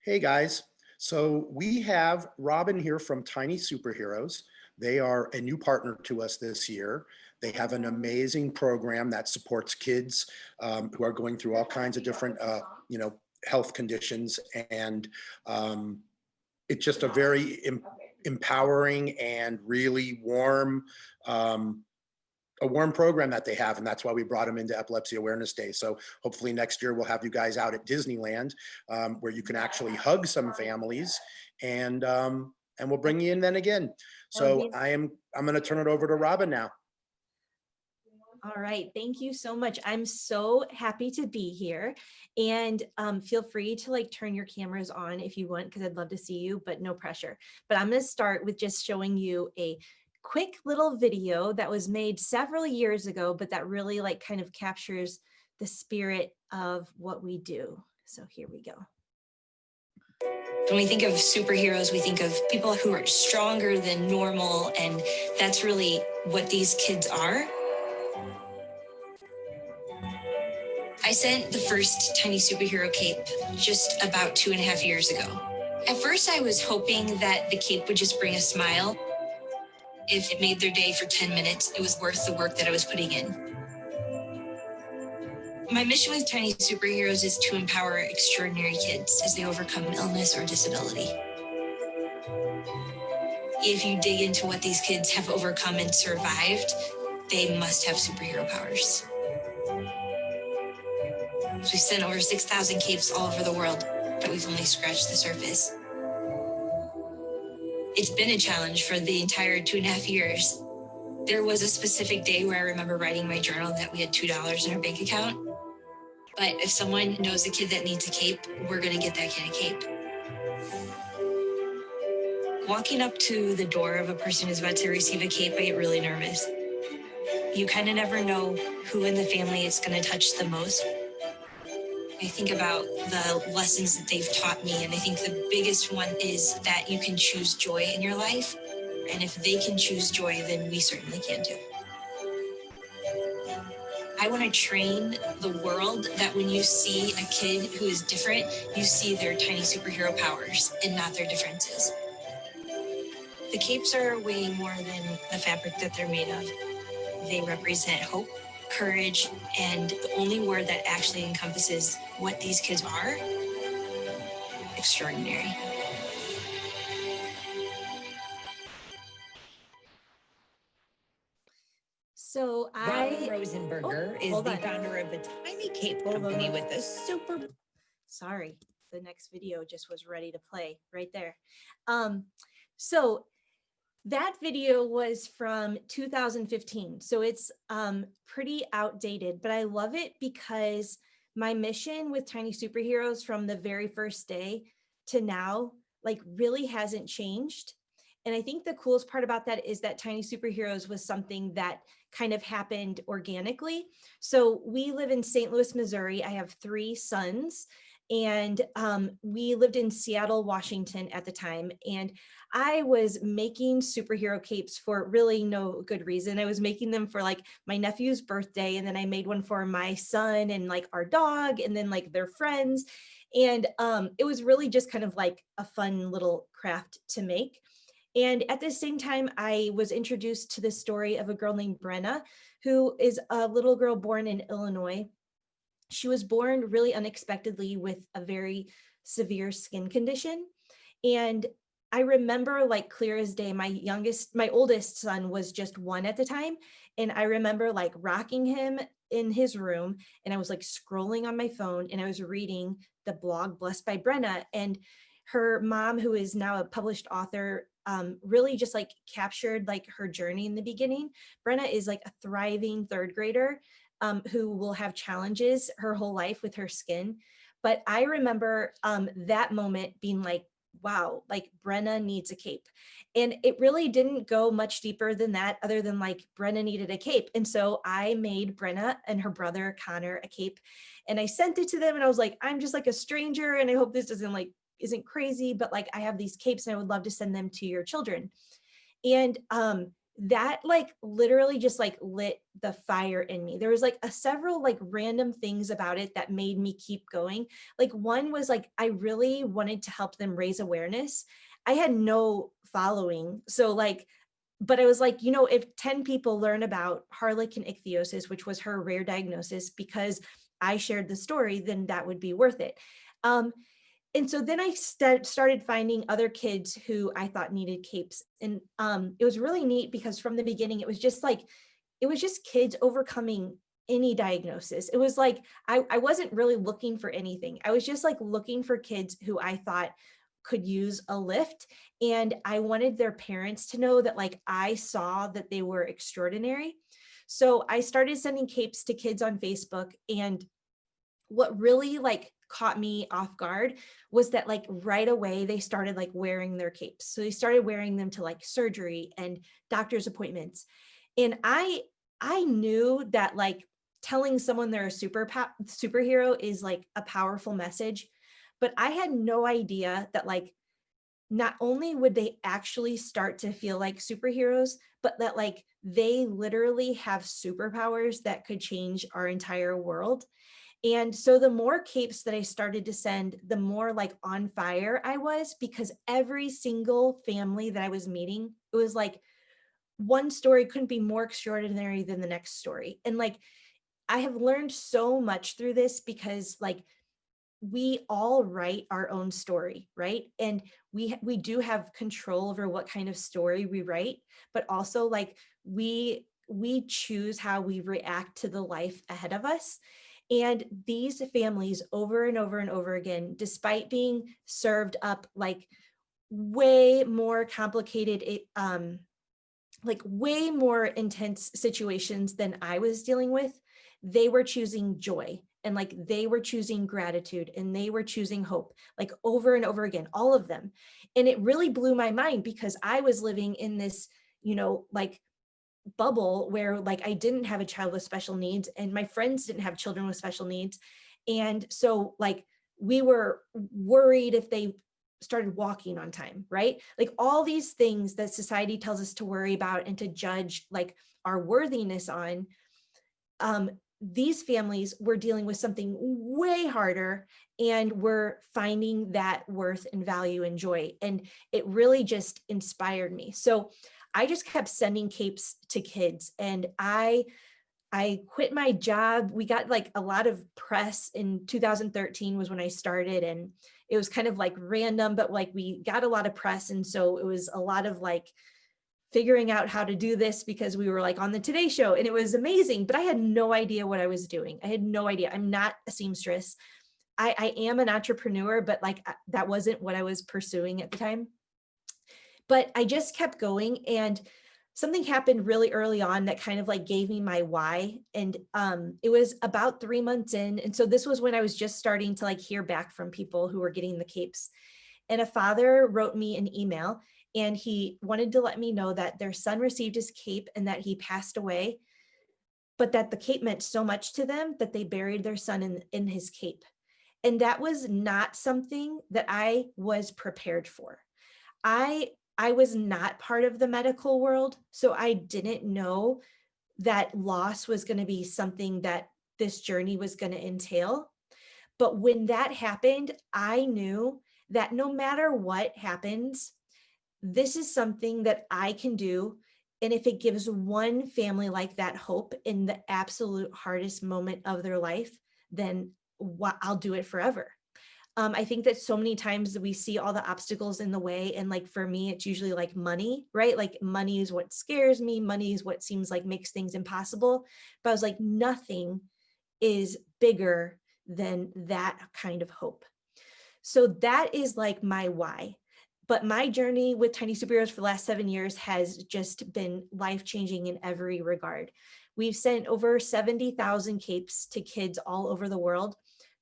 Hey guys, so we have Robin here from Tiny Superheroes. They are a new partner to us this year. They have an amazing program that supports kids who are going through all kinds of different, health conditions, and um, it's just a very empowering and really um, a warm program that they have, and that's why we brought them into Epilepsy Awareness Day. So hopefully next year we'll have you guys out at Disneyland, where you can actually hug some families, and we'll bring you in then again. That would So be I'm going to turn it over to Robin now. all right. Thank you so much. I'm so happy to be here, and feel free to turn your cameras on if you want, because I'd love to see you, but no pressure. But I'm going to start with just showing you a quick little video that was made several years ago, but that really kind of captures the spirit of what we do. So here we go. When we think of superheroes, we think of people who are stronger than normal, and that's really what these kids are. I sent the first Tiny Superhero cape just about 2.5 years ago. At first, I was hoping that the cape would just bring a smile. If it made their day for 10 minutes, it was worth the work that I was putting in. My mission with Tiny Superheroes is to empower extraordinary kids as they overcome illness or disability. If you dig into what these kids have overcome and survived, they must have superhero powers. We've sent over 6,000 capes all over the world, but we've only scratched the surface. It's been a challenge for the entire 2.5 years. There was a specific day where I remember writing in my journal that we had $2 in our bank account. But if someone knows a kid that needs a cape, we're gonna get that kid a cape. Walking up to the door of a person who's about to receive a cape, I get really nervous. You kind of never know who in the family it's gonna touch the most. I think about the lessons that they've taught me, and I think the biggest one is that you can choose joy in your life. And if they can choose joy, then we certainly can too. I want to train the world that when you see a kid who is different, you see their tiny superhero powers and not their differences. The capes are way more than the fabric that they're made of. They represent hope, courage, and the only word that actually encompasses what these kids are: extraordinary. So Robin Rosenberger is the founder of the Tiny Cape Company with a super... Sorry, the next video just was ready to play right there. So that video was from 2015. So it's pretty outdated, but I love it because my mission with Tiny Superheroes from the very first day to now, really hasn't changed. And I think the coolest part about that is that Tiny Superheroes was something that kind of happened organically. So we live in St. Louis, Missouri. I have 3 sons, and we lived in Seattle, Washington at the time. And I was making superhero capes for really no good reason. I was making them for my nephew's birthday, and then I made one for my son and our dog, and then their friends. And it was really just kind of a fun little craft to make. And at the same time, I was introduced to the story of a girl named Brenna, who is a little girl born in Illinois. She was born really unexpectedly with a very severe skin condition. And I remember clear as day, my oldest son was just 1 at the time. And I remember rocking him in his room, and I was scrolling on my phone, and I was reading the blog Blessed by Brenna, and her mom, who is now a published author, really just captured her journey in the beginning. Brenna is a thriving 3rd grader who will have challenges her whole life with her skin. But I remember that moment being wow, Brenna needs a cape. And it really didn't go much deeper than that, other than Brenna needed a cape. And so I made Brenna and her brother Connor a cape, and I sent it to them, and I was I'm just a stranger, and I hope this isn't crazy, but I have these capes and I would love to send them to your children. And that like literally just like lit the fire in me. There was like several like random things about it that made me keep going. Like one was like, I really wanted to help them raise awareness. I had no following. So like, but I was like, you know, if 10 people learn about Harlequin ichthyosis, which was her rare diagnosis, because I shared the story, then that would be worth it. And so then I started finding other kids who I thought needed capes. And it was really neat because from the beginning, it was just kids overcoming any diagnosis. It was like, I wasn't really looking for anything. I was just like looking for kids who I thought could use a lift. And I wanted their parents to know that like I saw that they were extraordinary. So I started sending capes to kids on Facebook. And what really like caught me off guard was that like right away they started like wearing their capes. So they started wearing them to like surgery and doctor's appointments. And I knew that like telling someone they're a superhero is like a powerful message, but I had no idea that like not only would they actually start to feel like superheroes, but that like they literally have superpowers that could change our entire world. And so the more capes that I started to send, the more like on fire I was, because every single family that I was meeting, it was like one story couldn't be more extraordinary than the next story. And like, I have learned so much through this because like, we all write our own story, right? And we do have control over what kind of story we write, but also like we choose how we react to the life ahead of us. And these families over and over and over again, despite being served up like way more complicated, like way more intense situations than I was dealing with, they were choosing joy. And like they were choosing gratitude and they were choosing hope, like over and over again, all of them. And it really blew my mind because I was living in this, you know, like bubble where like I didn't have a child with special needs and my friends didn't have children with special needs. And so like we were worried if they started walking on time, right? Like all these things that society tells us to worry about and to judge like our worthiness on. These families were dealing with something way harder and were finding that worth and value and joy. And it really just inspired me. So I just kept sending capes to kids and I quit my job. We got like a lot of press in 2013 was when I started, and it was kind of like random, but like we got a lot of press. And so it was a lot of like figuring out how to do this because we were like on the Today Show and it was amazing, but I had no idea what I was doing. I had no idea. I'm not a seamstress. I am an entrepreneur, but like that wasn't what I was pursuing at the time. But I just kept going, and something happened really early on that kind of like gave me my why. And it was about 3 months in. And so this was when I was just starting to like hear back from people who were getting the capes. And a father wrote me an email and he wanted to let me know that their son received his cape and that he passed away, but that the cape meant so much to them that they buried their son in his cape. And that was not something that I was prepared for. I was not part of the medical world, so I didn't know that loss was going to be something that this journey was going to entail. But when that happened, I knew that no matter what happens, this is something that I can do. And if it gives one family like that hope in the absolute hardest moment of their life, then I'll do it forever. I think that so many times we see all the obstacles in the way. And like, for me, it's usually like money, right? Like money is what scares me. Money is what seems like makes things impossible. But I was like, nothing is bigger than that kind of hope. So that is like my why. But my journey with Tiny Superheroes for the last 7 years has just been life-changing in every regard. We've sent over 70,000 capes to kids all over the world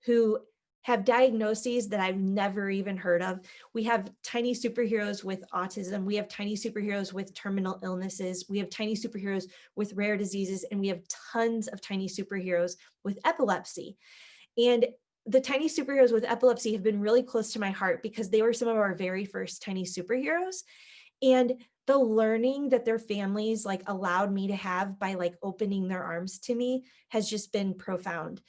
who have diagnoses that I've never even heard of. We have tiny superheroes with autism. We have tiny superheroes with terminal illnesses. We have tiny superheroes with rare diseases, and we have tons of tiny superheroes with epilepsy. And the tiny superheroes with epilepsy have been really close to my heart because they were some of our very first tiny superheroes. And the learning that their families like allowed me to have by like opening their arms to me has just been profound.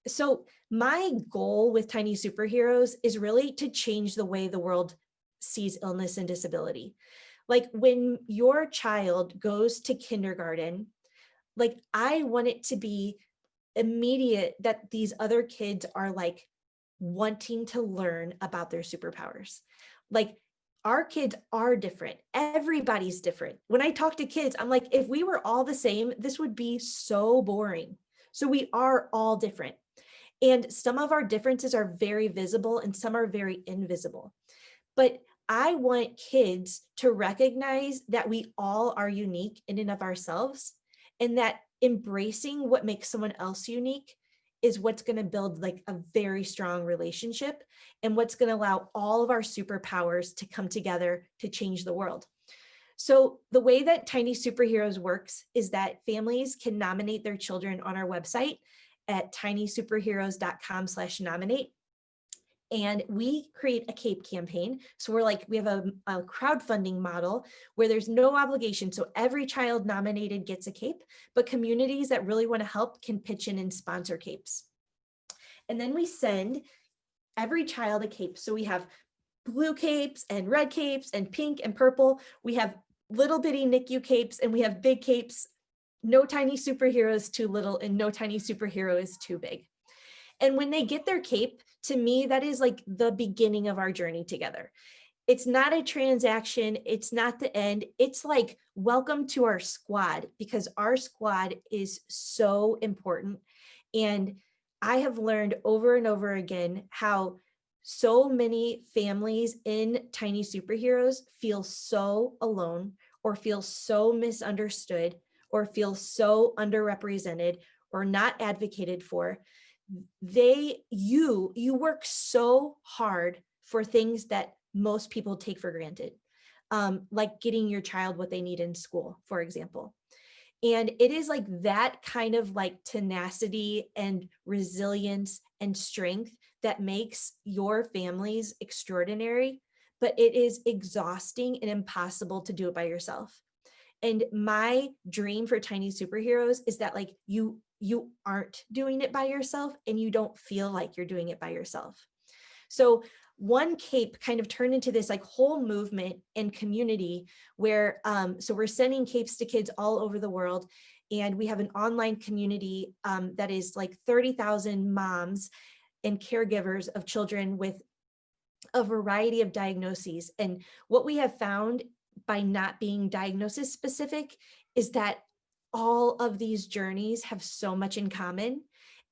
So my goal with Tiny Superheroes is really to change the way the world sees illness and disability. Like when your child goes to kindergarten, like I want it to be immediate that these other kids are like wanting to learn about their superpowers. Like our kids are different. Everybody's different. When I talk to kids, I'm like, if we were all the same, this would be so boring. So we are all different. And some of our differences are very visible and some are very invisible. But I want kids to recognize that we all are unique in and of ourselves, and that embracing what makes someone else unique is what's going to build like a very strong relationship and what's going to allow all of our superpowers to come together to change the world. So the way that Tiny Superheroes works is that families can nominate their children on our website at tinysuperheroes.com/nominate. And we create a CAPE campaign. So we have a crowdfunding model where there's no obligation. So every child nominated gets a CAPE, but communities that really want to help can pitch in and sponsor CAPEs. And then we send every child a CAPE. So we have blue capes and red capes and pink and purple. We have little bitty NICU capes and we have big capes. No tiny superhero is too little and no tiny superhero is too big. And when they get their cape, to me, that is like the beginning of our journey together. It's not a transaction. It's not the end. It's like, welcome to our squad, because our squad is so important. And I have learned over and over again how so many families in Tiny Superheroes feel so alone or feel so misunderstood or feel so underrepresented or not advocated for. You work so hard for things that most people take for granted, like getting your child what they need in school, for example. And it is like that kind of like tenacity and resilience and strength that makes your families extraordinary, but it is exhausting and impossible to do it by yourself. And my dream for Tiny Superheroes is that like you aren't doing it by yourself and you don't feel like you're doing it by yourself. So one cape kind of turned into this like whole movement and community where, so we're sending capes to kids all over the world. And we have an online community that is like 30,000 moms and caregivers of children with a variety of diagnoses. And what we have found by not being diagnosis specific is that all of these journeys have so much in common.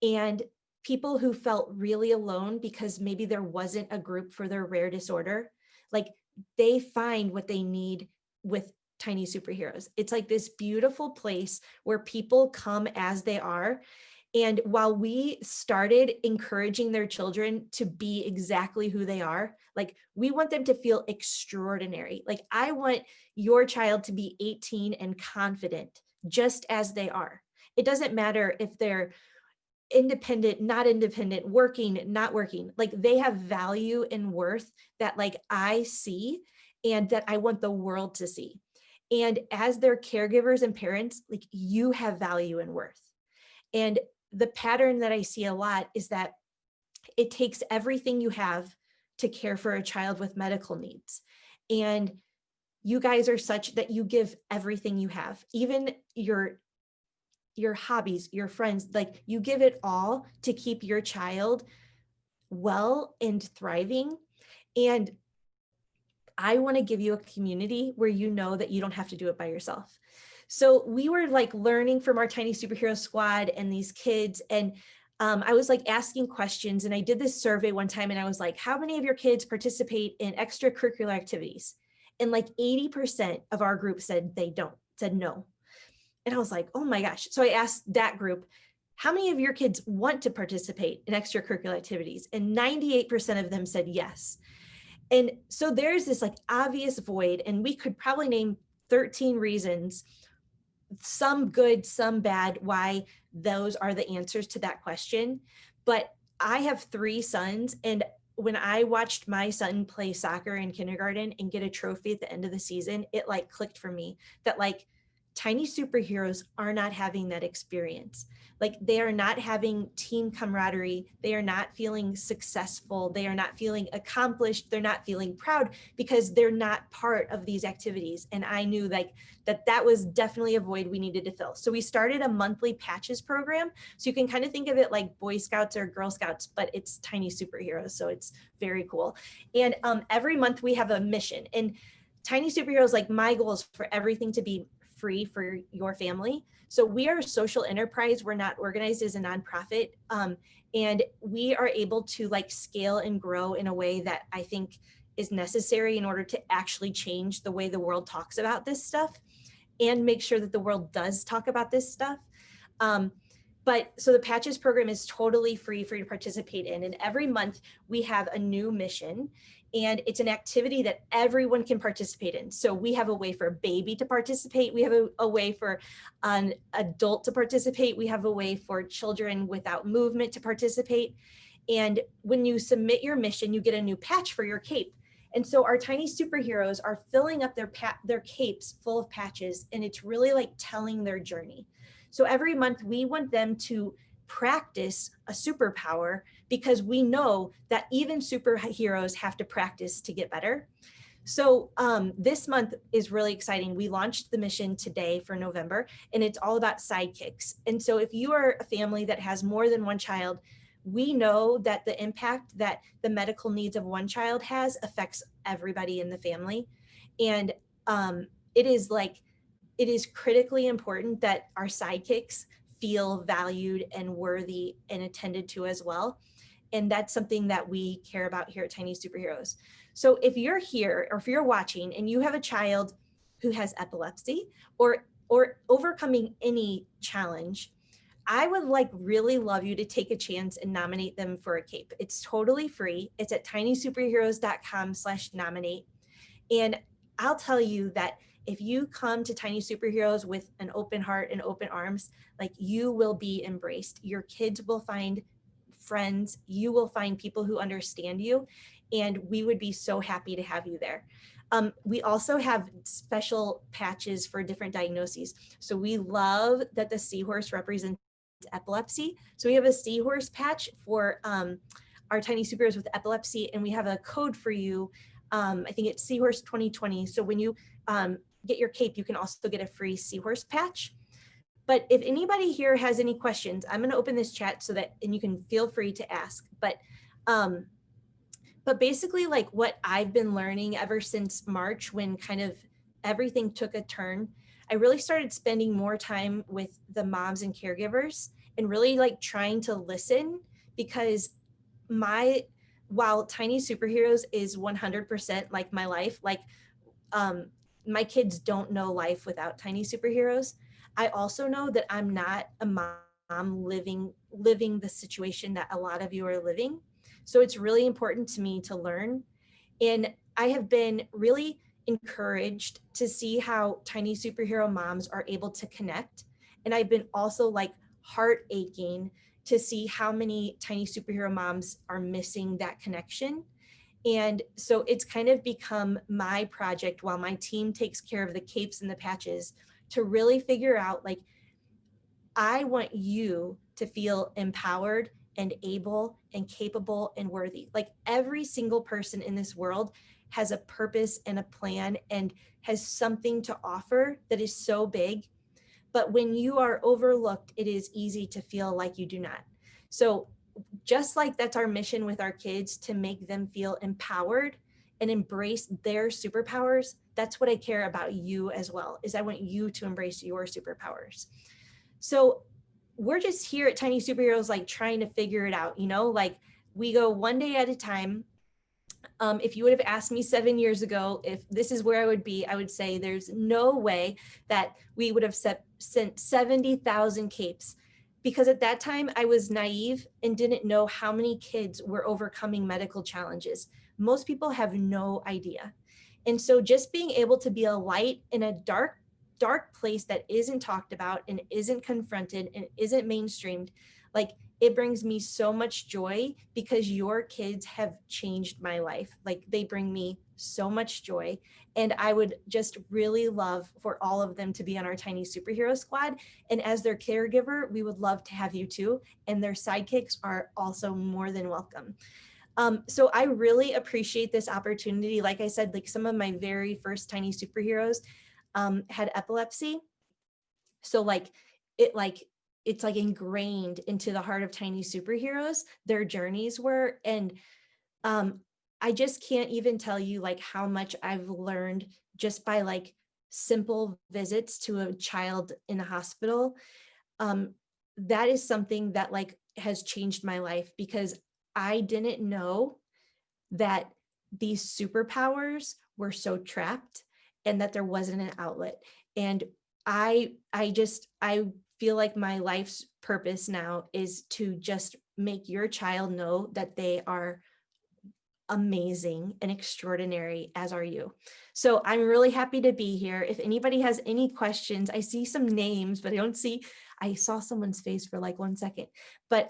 And people who felt really alone because maybe there wasn't a group for their rare disorder, like they find what they need with Tiny Superheroes. It's like this beautiful place where people come as they are. And while we started encouraging their children to be exactly who they are, like we want them to feel extraordinary. Like I want your child to be 18 and confident just as they are. It doesn't matter if they're independent, not independent, working, not working, like they have value and worth that like I see and that I want the world to see. And as their caregivers and parents, like you have value and worth. And the pattern that I see a lot is that it takes everything you have to care for a child with medical needs. And you guys are such that you give everything you have, even your hobbies, your friends, like you give it all to keep your child well and thriving. And I want to give you a community where you know that you don't have to do it by yourself. So we were like learning from our Tiny Superhero squad and these kids. And I was like asking questions, and I did this survey one time and I was like, how many of your kids participate in extracurricular activities? And like 80% of our group said said no. And I was like, oh my gosh. So I asked that group, how many of your kids want to participate in extracurricular activities? And 98% of them said yes. And so there's this like obvious void, and we could probably name 13 reasons, some good, some bad, why those are the answers to that question. But I have 3 sons, and when I watched my son play soccer in kindergarten and get a trophy at the end of the season, it like clicked for me that like tiny superheroes are not having that experience. Like they are not having team camaraderie. They are not feeling successful. They are not feeling accomplished. They're not feeling proud because they're not part of these activities. And I knew like that was definitely a void we needed to fill. So we started a monthly patches program. So you can kind of think of it like Boy Scouts or Girl Scouts, but it's tiny superheroes. So it's very cool. And every month we have a mission. And tiny superheroes, like my goal is for everything to be free for your family. So we are a social enterprise. We're not organized as a nonprofit. And we are able to like scale and grow in a way that I think is necessary in order to actually change the way the world talks about this stuff and make sure that the world does talk about this stuff. But so the Patches program is totally free for you to participate in. And every month we have a new mission, and it's an activity that everyone can participate in. So we have a way for a baby to participate. We have a way for an adult to participate. We have a way for children without movement to participate. And when you submit your mission, you get a new patch for your cape. And so our tiny superheroes are filling up their capes full of patches, and it's really like telling their journey. So every month we want them to practice a superpower because we know that even superheroes have to practice to get better. So this month is really exciting. We launched the mission today for November, and it's all about sidekicks. And so if you are a family that has more than one child, we know that the impact that the medical needs of one child has affects everybody in the family. And it is critically important that our sidekicks feel valued and worthy and attended to as well. And that's something that we care about here at Tiny Superheroes. So if you're here or if you're watching and you have a child who has epilepsy or overcoming any challenge, I would like really love you to take a chance and nominate them for a cape. It's totally free. It's at tinysuperheroes.com/nominate. And I'll tell you that if you come to Tiny Superheroes with an open heart and open arms, like you will be embraced. Your kids will find friends. You will find people who understand you. And we would be so happy to have you there. We also have special patches for different diagnoses. So we love that the seahorse represents epilepsy. So we have a seahorse patch for our Tiny Superheroes with epilepsy, and we have a code for you. I think it's Seahorse 2020. So when you get your cape, you can also get a free seahorse patch. But if anybody here has any questions, I'm going to open this chat so that, and you can feel free to ask. But basically, like what I've been learning ever since March, when kind of everything took a turn, I really started spending more time with the moms and caregivers and really like trying to listen, because while Tiny Superheroes is 100% like my life, like my kids don't know life without Tiny Superheroes. I also know that I'm not a mom living the situation that a lot of you are living. So it's really important to me to learn. And I have been really encouraged to see how Tiny Superhero moms are able to connect. And I've been also like heart aching to see how many Tiny Superhero moms are missing that connection. And so it's kind of become my project while my team takes care of the capes and the patches to really figure out, like, I want you to feel empowered and able and capable and worthy. Like every single person in this world has a purpose and a plan and has something to offer that is so big. But when you are overlooked, it is easy to feel like you do not. So just like that's our mission with our kids, to make them feel empowered and embrace their superpowers, that's what I care about you as well, is I want you to embrace your superpowers. So we're just here at Tiny Superheroes, like trying to figure it out, you know, like we go one day at a time. If you would have asked me 7 years ago if this is where I would be, I would say there's no way that we would have sent 70,000 capes, because at that time I was naive and didn't know how many kids were overcoming medical challenges. Most people have no idea. And so just being able to be a light in a dark place that isn't talked about and isn't confronted and isn't mainstreamed, Like, it brings me so much joy because your kids have changed my life. Like, they bring me so much joy. And I would just really love for all of them to be on our Tiny Superhero Squad. And as their caregiver, we would love to have you too. And their sidekicks are also more than welcome. So I really appreciate this opportunity. Like I said, like some of my very first Tiny Superheroes had epilepsy. So it's like ingrained into the heart of Tiny Superheroes, their journeys were. And I just can't even tell you like how much I've learned just by like simple visits to a child in a hospital. That is something that like has changed my life, because I didn't know that these superpowers were so trapped and that there wasn't an outlet. And I feel like my life's purpose now is to just make your child know that they are amazing and extraordinary, as are you. So I'm really happy to be here. If anybody has any questions, I see some names, but I saw someone's face for like 1 second, but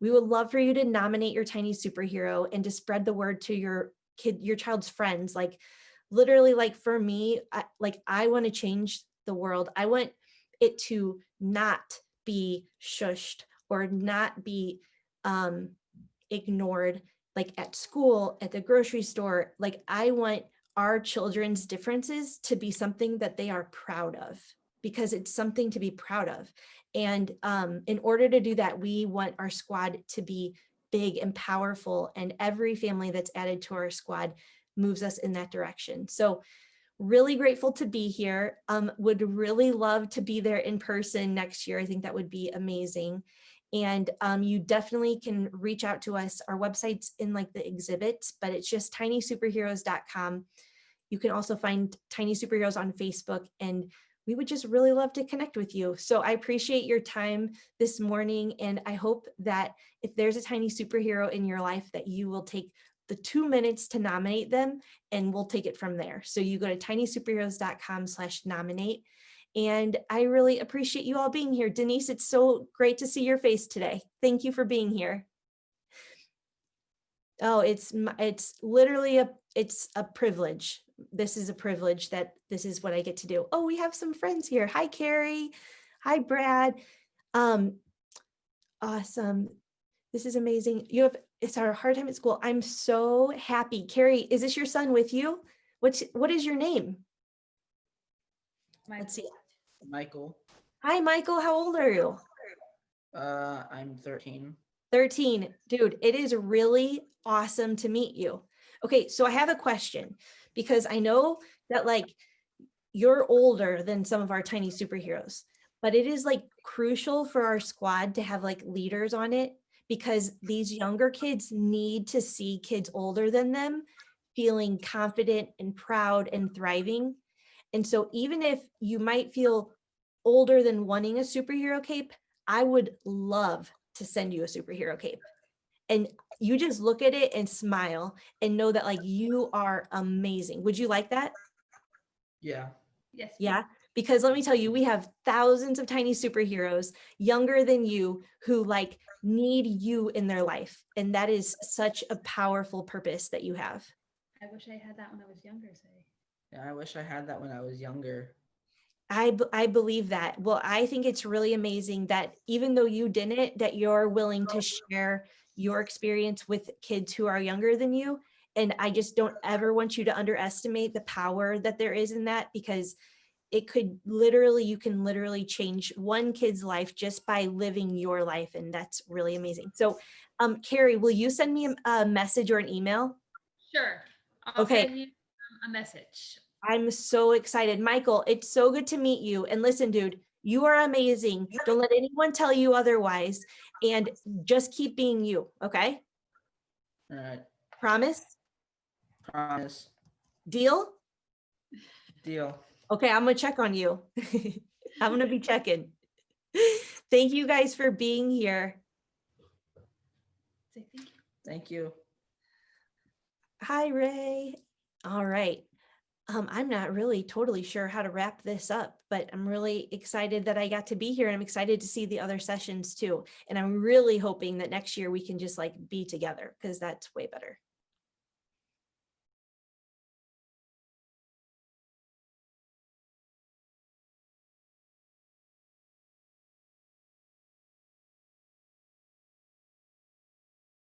we would love for you to nominate your Tiny Superhero and to spread the word to your child's friends. Like literally, like for me, I want to change the world. I want it to not be shushed or not be ignored, like at school, at the grocery store. Like I want our children's differences to be something that they are proud of, because it's something to be proud of. And in order to do that, we want our squad to be big and powerful, and every family that's added to our squad moves us in that direction. So really grateful to be here. Would really love to be there in person next year. I think that would be amazing. And you definitely can reach out to us. Our website's in like the exhibits, but it's just tinysuperheroes.com. You can also find Tiny Superheroes on Facebook, and we would just really love to connect with you. So I appreciate your time this morning. And I hope that if there's a Tiny Superhero in your life, that you will take the 2 minutes to nominate them, and we'll take it from there. So you go to tinysuperheroes.com/nominate. And I really appreciate you all being here. Denise, it's so great to see your face today. Thank you for being here. Oh, it's literally it's a privilege. This is a privilege that this is what I get to do. Oh, we have some friends here. Hi, Carrie. Hi, Brad. Awesome. This is amazing. It's our hard time at school. I'm so happy. Carrie, is this your son with you? What is your name? Let's see. Michael. Hi, Michael. How old are you? I'm 13. 13. Dude, it is really awesome to meet you. Okay, so I have a question, because I know that like you're older than some of our Tiny Superheroes, but it is like crucial for our squad to have like leaders on it, because these younger kids need to see kids older than them feeling confident and proud and thriving. And so even if you might feel older than wanting a superhero cape, I would love to send you a superhero cape. And you just look at it and smile and know that like you are amazing. Would you like that? Yeah. Yes. Yeah, because let me tell you, we have thousands of Tiny Superheroes younger than you who like need you in their life. And that is such a powerful purpose that you have. I wish I had that when I was younger, say. Yeah, I wish I had that when I was younger. I believe that. Well, I think it's really amazing that even though you didn't, that you're willing to share your experience with kids who are younger than you. And I just don't ever want you to underestimate the power that there is in that, because it could literally, you can literally change one kid's life just by living your life. And that's really amazing. So Carrie, will you send me a message or an email? Sure. I'll Okay. send you a message. I'm so excited. Michael, it's so good to meet you. And listen, dude, you are amazing. Don't let anyone tell you otherwise. And just keep being you, okay? All right. Promise? Promise. Deal? Deal. Okay, I'm gonna check on you. I'm gonna be checking. Thank you guys for being here. Say thank you. Thank you. Hi, Ray. All right. I'm not really totally sure how to wrap this up, but I'm really excited that I got to be here, and I'm excited to see the other sessions too. And I'm really hoping that next year we can just like be together, because that's way better.